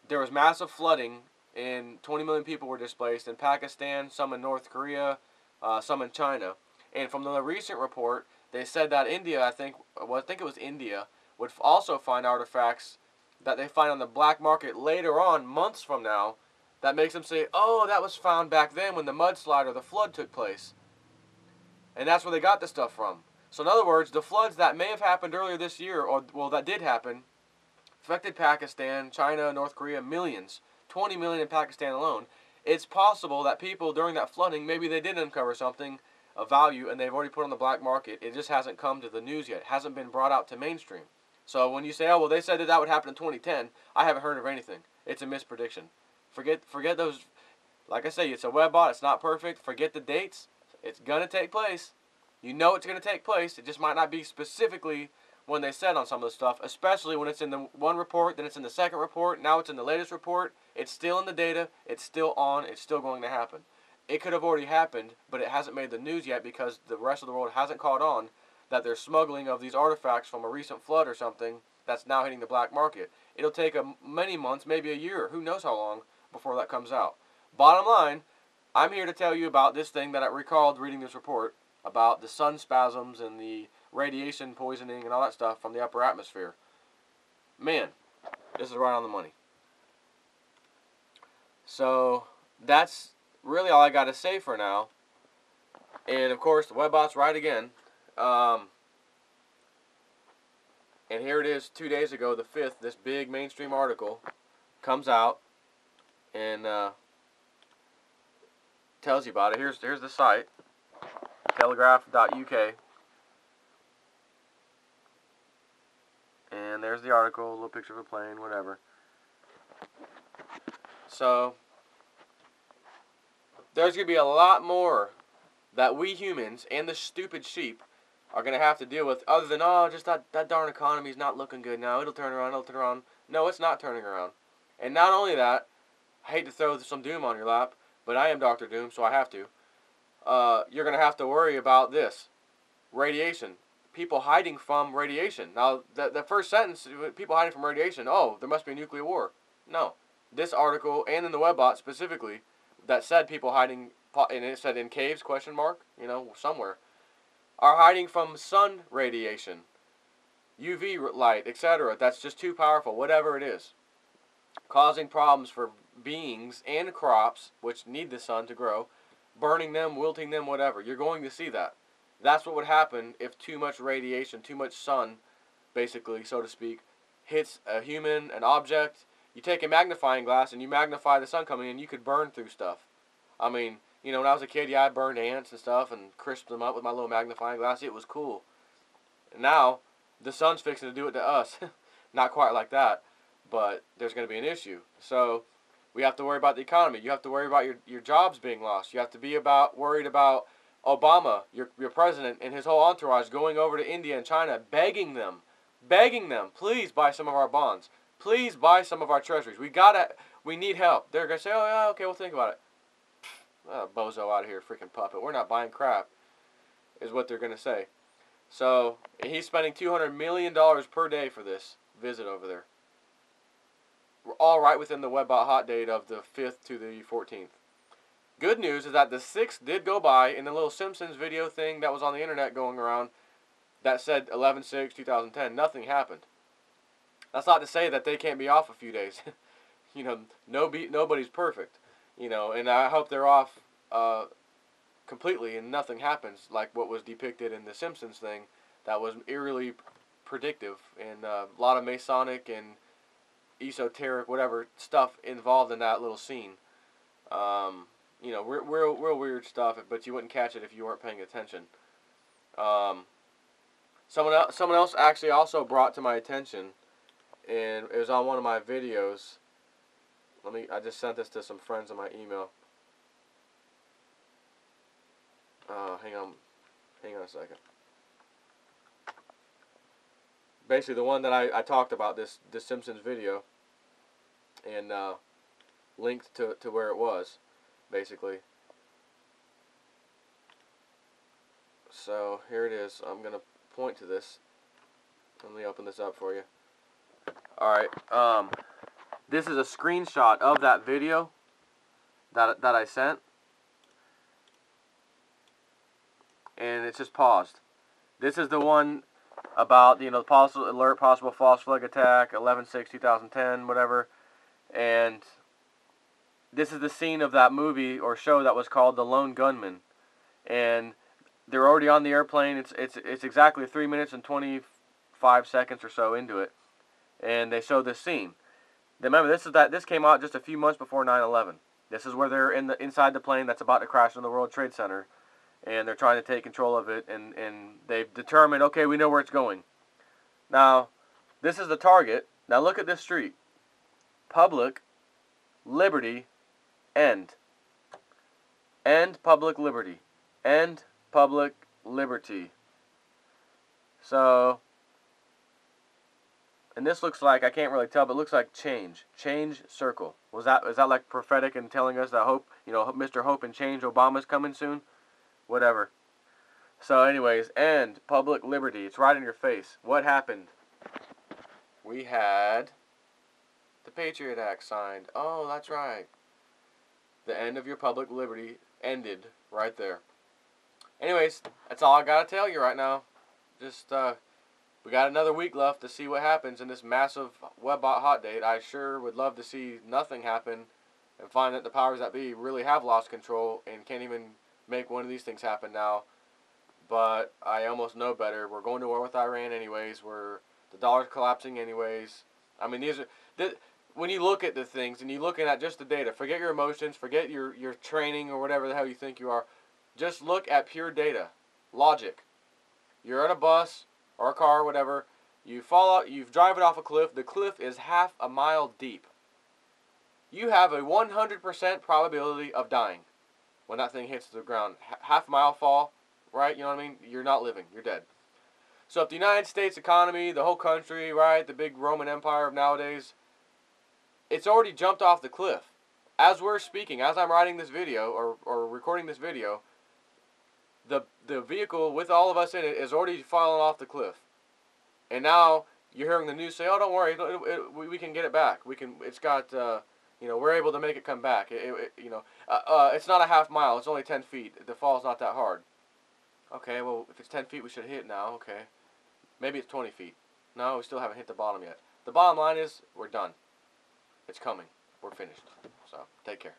there was massive flooding, and 20 million people were displaced in Pakistan, some in North Korea, some in China. And from the recent report, they said that India, I think it was India, would also find artifacts that they find on the black market later on, months from now, that makes them say, oh, that was found back then when the mudslide or the flood took place. And that's where they got the stuff from. So in other words, the floods that may have happened earlier this year, or well, that did happen, affected Pakistan, China, North Korea, millions. 20 million in Pakistan alone. It's possible that people during that flooding, maybe they did uncover something of value and they've already put on the black market. It just hasn't come to the news yet. It hasn't been brought out to mainstream. So when you say, oh, well, they said that would happen in 2010, I haven't heard of anything. It's a misprediction. Forget those. Like I say, it's a web bot. It's not perfect. Forget the dates. It's going to take place. You know it's going to take place. It just might not be specifically when they said on some of the stuff, especially when it's in the one report, then it's in the second report, now it's in the latest report. It's still in the data. It's still on. It's still going to happen. It could have already happened, but it hasn't made the news yet because the rest of the world hasn't caught on that there's smuggling of these artifacts from a recent flood or something that's now hitting the black market. It'll take many months, maybe a year, who knows how long, before that comes out. Bottom line, I'm here to tell you about this thing that I recalled reading this report about the sun spasms and the radiation poisoning and all that stuff from the upper atmosphere. Man, this is right on the money. So that's really all I got to say for now. And of course, the webbot's right again. And here it is 2 days ago, the 5th, this big mainstream article comes out and tells you about it. Here's the site, telegraph.uk. And there's the article, a little picture of a plane, whatever. So there's going to be a lot more that we humans and the stupid sheep are going to have to deal with, other than, oh, just that darn economy's not looking good now. It'll turn around. No, it's not turning around. And not only that, I hate to throw some doom on your lap, but I am Dr. Doom, so I have to. You're going to have to worry about this. Radiation. People hiding from radiation. Now, the first sentence, people hiding from radiation, oh, there must be a nuclear war. No. This article, and in the webbot specifically, that said people hiding, and it said in caves, question mark, somewhere, are hiding from sun radiation, UV light, etc. That's just too powerful, whatever it is. Causing problems for beings and crops, which need the sun to grow, burning them, wilting them, whatever. You're going to see that. That's what would happen if too much radiation, too much sun, basically, so to speak, hits a human, an object. You take a magnifying glass and you magnify the sun coming in, you could burn through stuff. I mean, when I was a kid, yeah, I burned ants and stuff and crisped them up with my little magnifying glass. It was cool. And now, the sun's fixing to do it to us. Not quite like that, but there's going to be an issue. So, we have to worry about the economy. You have to worry about your jobs being lost. You have to be worried about Obama, your president, and his whole entourage going over to India and China, begging them, please buy some of our bonds. Please buy some of our treasuries. We need help. They're going to say, oh, yeah, okay, we'll think about it. Bozo out of here, freaking puppet. We're not buying crap, is what they're going to say. So, he's spending $200 million per day for this visit over there. We're all right within the webbot hot date of the 5th to the 14th. Good news is that the 6th did go by in the little Simpsons video thing that was on the internet going around that said 11/6/2010. Nothing happened. That's not to say that they can't be off a few days. Nobody's perfect. And I hope they're off completely and nothing happens like what was depicted in the Simpsons thing that was eerily predictive and a lot of Masonic and esoteric whatever stuff involved in that little scene. Real weird stuff, but you wouldn't catch it if you weren't paying attention. Someone else actually also brought to my attention, and it was on one of my videos. I just sent this to some friends on my email. Hang on a second. Basically, the one that I talked about, this Simpsons video, and linked to where it was, basically. So here it is. I'm gonna point to this. Let me open this up for you. All right. This is a screenshot of that video that I sent, and it's just paused. This is the one about, you know, the possible false flag attack, 11/6/2010, whatever. And this is the scene of that movie or show that was called The Lone Gunman. And they're already on the airplane. It's exactly 3 minutes and 25 seconds or so into it, and they show this scene. Remember, this came out just a few months before 9/11. This is where they're inside the plane that's about to crash into the World Trade Center, and they're trying to take control of it, and they've determined, okay, we know where it's going. Now, this is the target. Now look at this street. Public, liberty, end. End public liberty. End public liberty. So, and this looks like, I can't really tell, but it looks like change. Change circle. Is that like prophetic and telling us that hope, you know, Mr. Hope and Change Obama's coming soon? Whatever. So anyways, end public liberty. It's right in your face. What happened? We had the Patriot Act signed. Oh, that's right. The end of your public liberty ended right there. Anyways, that's all I gotta tell you right now. Just, we got another week left to see what happens in this massive Webbot hot date. I sure would love to see nothing happen and find that the powers that be really have lost control and can't even make one of these things happen now. But I almost know better. We're going to war with Iran anyways. The dollar's collapsing anyways. I mean, when you look at the things and you're looking at just the data, forget your emotions, forget your training or whatever the hell you think you are. Just look at pure data, logic. You're on a bus or a car or whatever. You fall out, you drive it off a cliff. The cliff is half a mile deep. You have a 100% probability of dying when that thing hits the ground. Half a mile fall, right? You know what I mean? You're not living. You're dead. So if the United States economy, the whole country, right, the big Roman Empire of nowadays, it's already jumped off the cliff. As we're speaking, as I'm writing this video or recording this video, the vehicle with all of us in it is already fallen off the cliff. And now you're hearing the news say, "Oh, don't worry, we can get it back. It's got, you know, we're able to make it come back. You know, it's not a half mile. It's only 10 feet. The fall's not that hard." Okay, well, if it's 10 feet, we should hit now. Okay, maybe it's 20 feet. No, we still haven't hit the bottom yet. The bottom line is we're done. It's coming. We're finished. So take care.